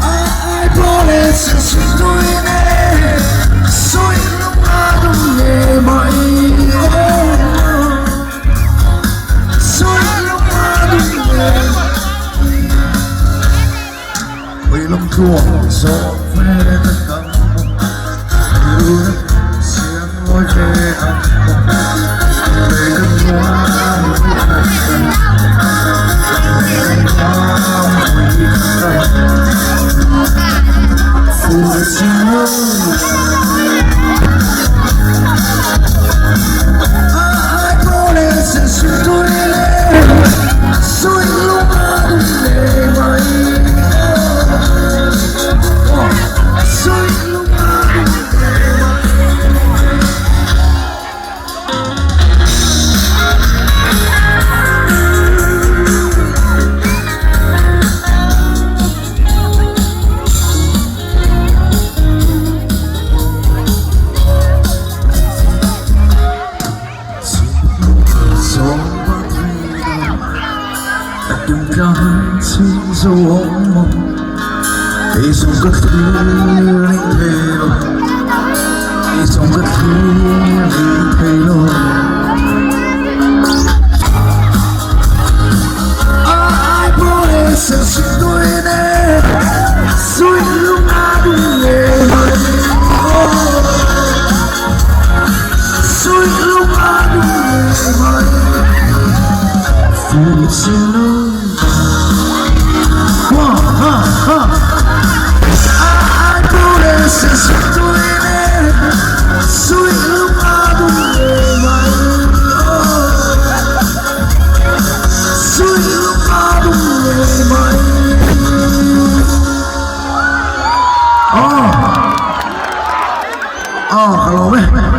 Ai vuole se si tuine sui lumado ne mai sui lumado ne quei lòng chuông gió về tất cả yêu xiên lối về anh về gần hoa Đừng xin dấu mong để dòng cất tiếng thề lo để dòng cất tiếng thề lo ai vuole se si duine sui lumado ne sui lumado ne Fucino ai pure se si duine sui lumado mai sui lumado mai hello